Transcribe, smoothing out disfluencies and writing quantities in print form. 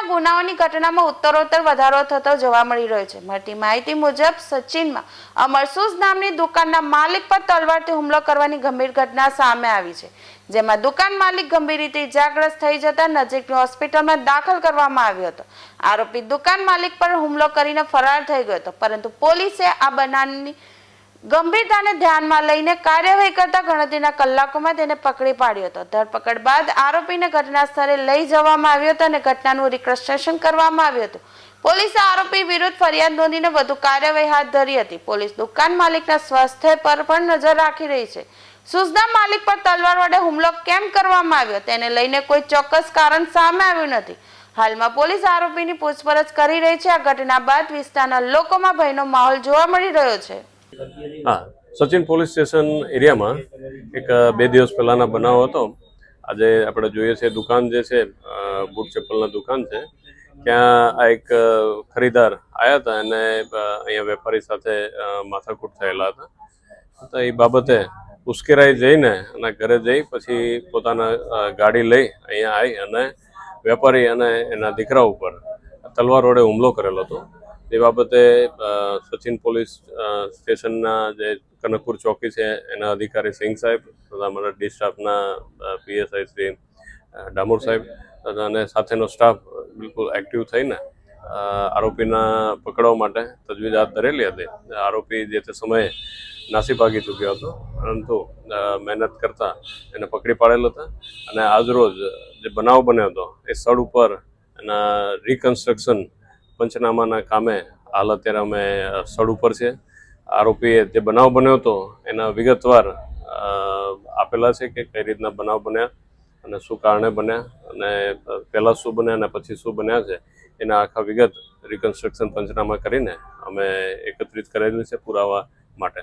ગુનાઓની ઘટનામાં ઉત્તરોત્તર વધારો થતો જોવા મળી રહ્યો છે। મળતી માહિતી મુજબ સચિનમાં અમરસૂઝ નામની દુકાનના માલિક પર તલવારથી હુમલો કરવાની ગંભીર ઘટના સામે આવી છે, જેમાં દુકાન માલિક ગંભીર રીતે ઇજાગ્રસ્ત થઈ જતા નજીકની હોસ્પિટલમાં દાખલ કરવામાં આવ્યો હતો। આરોપી દુકાન માલિક પર હુમલો કરીને ફરાર થઈ ગયો હતો, પરંતુ પોલીસે આ બનાવની ગંભીરતાને ધ્યાનમાં લઈને કાર્યવાહી કરતા ગણતરીના કલાકોમાં તેને પકડી પાડ્યો હતો। ધરપકડ બાદ આરોપીને ઘટના સ્થળે લઈ જવામાં આવ્યો હતો અને ઘટનાનું રિકન્સ્ટ્રક્શન કરવામાં આવ્યું હતું। પોલીસે આરોપી વિરુદ્ધ ફરિયાદ નોંધીને વધુ કાર્યવાહી હાથ ધરી હતી। પોલીસ દુકાન માલિકના સ્વાસ્થ્ય પર પણ નજર રાખી રહી છે। સૂઝના માલિક પર તલવાર વડે હુમલો કેમ કરવામાં આવ્યો તેને લઈને કોઈ ચોક્કસ કારણ સામે આવ્યું નથી। હાલમાં પોલીસ આરોપીની પૂછપરછ કરી રહી છે। આ ઘટના બાદ વિસ્તારના લોકોમાં ભયનો માહોલ જોવા મળી રહ્યો છે। हाँ, सचिन पोलीस स्टेशन एरिया में एक 2 દિવસ પહેલાના બનાવ હતો। આજે આપણે જોઈએ છે દુકાન જે છે બૂટ ચપ્પલના દુકાન છે, ત્યાં આ એક ખરીદાર આવ્યા હતા અને અહીંયા વેપારી સાથે માથાકૂટ થયેલા હતા। તો એ બાબતે ઉશ્કેરાઈ જઈને અને ઘરે જઈ પછી પોતાના ગાડી લઈ અહીંયા આવી અને વેપારી અને એના દીકરા ઉપર તલવાર વડે હુમલો કરેલો હતો। એ બાબતે સચિન પોલીસ સ્ટેશનના જે કનકપુર ચોકી છે એના અધિકારી સિંઘ સાહેબ તથા અમારા ડી સ્ટાફના પીએસઆઈ શ્રી ડામોર સાહેબ અને સાથેનો સ્ટાફ બિલકુલ એક્ટિવ થઈને આરોપીના પકડવા માટે તજવીજ હાથ ધરેલી હતી। આરોપી જે તે સમયે નાસી ભાગી ચૂક્યો હતો, પરંતુ મહેનત કરતા એને પકડી પાડેલો હતા અને આજરોજ જે બનાવ બન્યો હતો એ સ્થળ ઉપર એના રિકન્સ્ટ્રક્શન પંચનામાના કામે હાલ અત્યારે અમે સ્થળ ઉપર છે। આરોપીએ જે બનાવ બન્યો હતો એના વિગતવાર આપેલા છે કે કઈ રીતના બનાવ બન્યા અને શું કારણે બન્યા અને પહેલાં શું બન્યા અને પછી શું બન્યા છે એના આખા વિગત રિકન્સ્ટ્રક્શન પંચનામા કરીને અમે એકત્રિત કરેલી છે પુરાવા માટે।